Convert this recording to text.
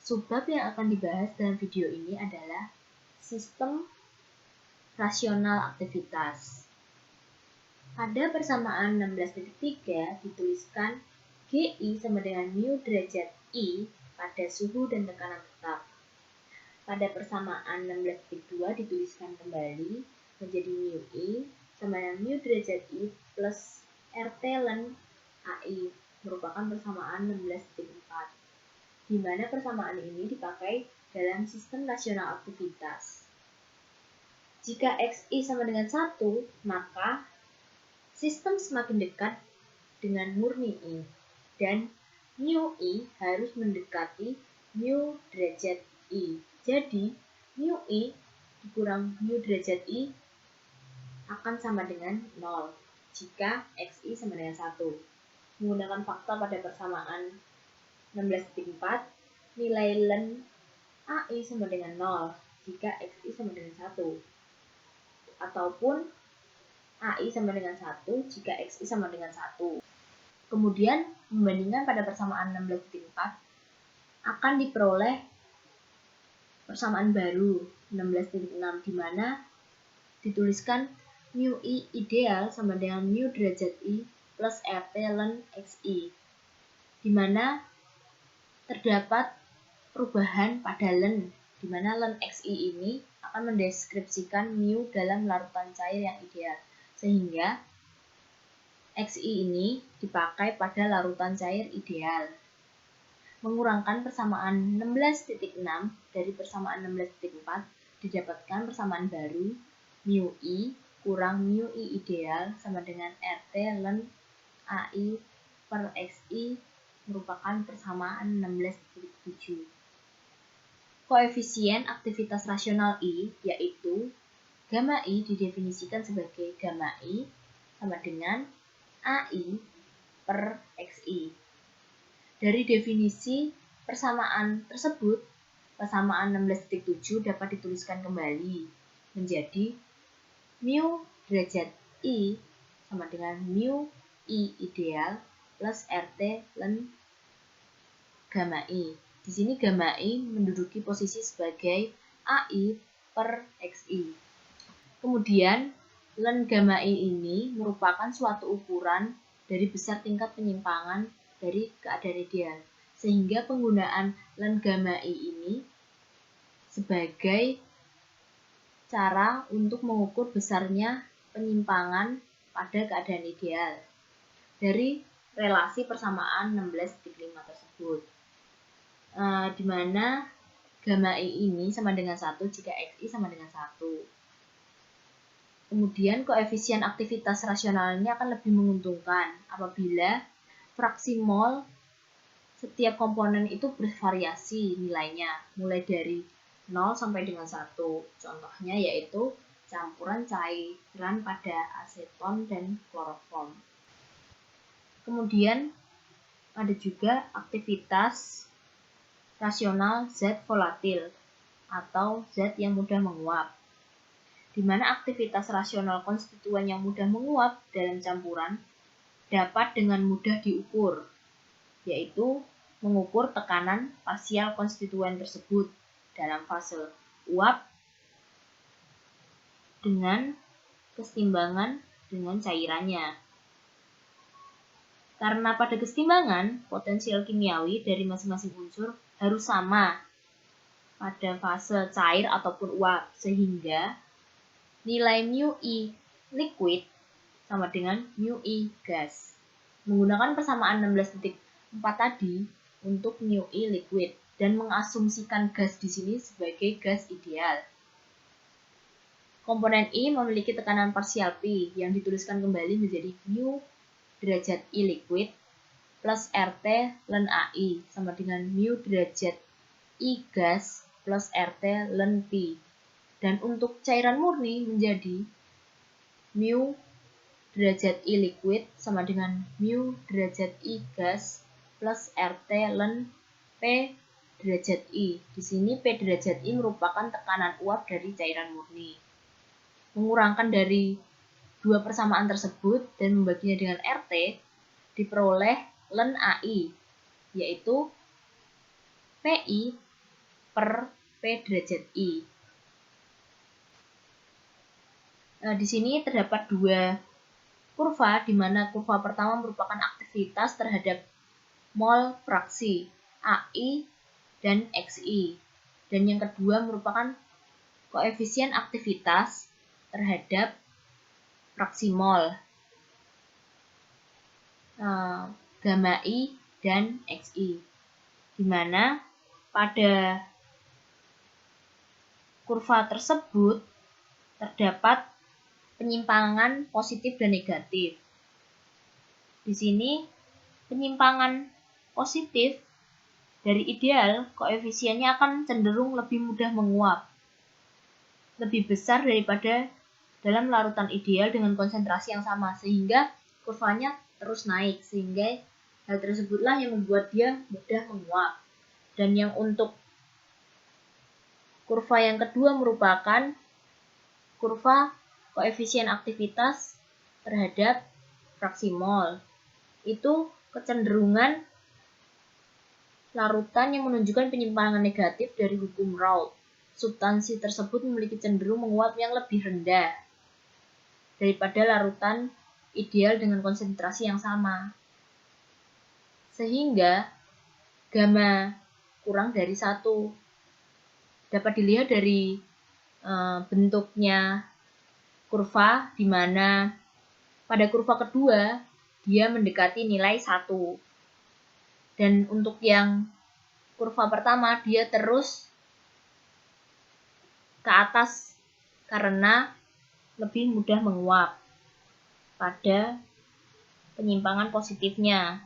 Subbab yang akan dibahas dalam video ini adalah sistem rasional aktivitas. Pada persamaan 16.3 dituliskan GI sama dengan mu derajat I pada suhu dan tekanan tetap. Pada persamaan 16.2 dituliskan kembali menjadi mu I sama dengan mu derajat I plus RT ln AI merupakan persamaan 16.4. Di mana persamaan ini dipakai dalam sistem rasional aktivitas. Jika XI sama dengan 1, maka sistem semakin dekat dengan murni I, dan mu I harus mendekati mu derajat I. Jadi, mu I dikurang mu derajat I akan sama dengan 0 jika XI sama dengan 1. Menggunakan fakta pada persamaan 16.4, nilai ln AI sama dengan 0 jika XI sama dengan 1. Ataupun AI sama dengan 1 jika XI sama dengan 1. Kemudian, membandingkan pada persamaan 16.4 akan diperoleh persamaan baru 16.6 di mana dituliskan mu I ideal sama dengan mu derajat I plus RT ln XI, di mana terdapat perubahan pada ln, di mana ln XI ini akan mendeskripsikan mu dalam larutan cair yang ideal, sehingga XI ini dipakai pada larutan cair ideal. Mengurangkan persamaan 16.6 dari persamaan 16.4 didapatkan persamaan baru mu I kurang mu I ideal sama dengan RT ln AI per XI merupakan persamaan 16.7. Koefisien aktivitas rasional I yaitu gamma I didefinisikan sebagai gamma I sama dengan AI per XI. Dari definisi persamaan tersebut, persamaan 16.7 dapat dituliskan kembali menjadi mu derajat I sama dengan mu I ideal plus RT ln gamma I. Di sini gamma I menduduki posisi sebagai AI per XI. Kemudian, ln gamma I ini merupakan suatu ukuran dari besar tingkat penyimpangan dari keadaan ideal, sehingga penggunaan ln gamma I ini sebagai cara untuk mengukur besarnya penyimpangan pada keadaan ideal dari relasi persamaan 16.5 tersebut, di mana gamma I ini sama dengan 1 jika XI sama dengan 1. Kemudian koefisien aktivitas rasional ini akan lebih menguntungkan apabila fraksi mol setiap komponen itu bervariasi nilainya, mulai dari 0 sampai dengan 1. Contohnya yaitu campuran cairan pada aseton dan kloroform. Kemudian ada juga aktivitas rasional zat volatil atau zat yang mudah menguap, di mana aktivitas rasional konstituen yang mudah menguap dalam campuran dapat dengan mudah diukur, yaitu mengukur tekanan parsial konstituen tersebut dalam fase uap dengan kesetimbangan dengan cairannya. Karena pada kesetimbangan, potensial kimiawi dari masing-masing unsur harus sama pada fase cair ataupun uap, sehingga nilai mu I liquid sama dengan mu I gas. Menggunakan persamaan 16.4 tadi untuk mu I liquid dan mengasumsikan gas di sini sebagai gas ideal. Komponen I memiliki tekanan parsial P yang dituliskan kembali menjadi mu derajat I liquid plus RT ln AI sama dengan mu derajat I gas plus RT ln P. Dan untuk cairan murni menjadi mu derajat I liquid sama dengan mu derajat I gas plus RT ln P derajat I. Di sini P derajat I merupakan tekanan uap dari cairan murni. Mengurangkan dari dua persamaan tersebut dan membaginya dengan RT, diperoleh ln AI, yaitu PI per P derajat I. Di sini terdapat dua kurva, di mana kurva pertama merupakan aktivitas terhadap mol fraksi AI dan XI. Dan yang kedua merupakan koefisien aktivitas terhadap fraksi mol gamma I dan XI, di mana pada kurva tersebut terdapat penyimpangan positif dan negatif. Di sini penyimpangan positif dari ideal, koefisiennya akan cenderung lebih mudah menguap, lebih besar daripada dalam larutan ideal dengan konsentrasi yang sama, sehingga kurvanya terus naik, sehingga hal tersebutlah yang membuat dia mudah menguap. Dan yang untuk kurva yang kedua merupakan kurva koefisien aktivitas terhadap fraksi mol. Itu kecenderungan larutan yang menunjukkan penyimpangan negatif dari hukum Raoult. Substansi tersebut memiliki cenderung menguap yang lebih rendah daripada larutan ideal dengan konsentrasi yang sama, sehingga gamma kurang dari 1. Dapat dilihat dari bentuknya kurva, di mana pada kurva kedua dia mendekati nilai 1. Dan untuk yang kurva pertama dia terus ke atas karena lebih mudah menguap pada penyimpangan positifnya.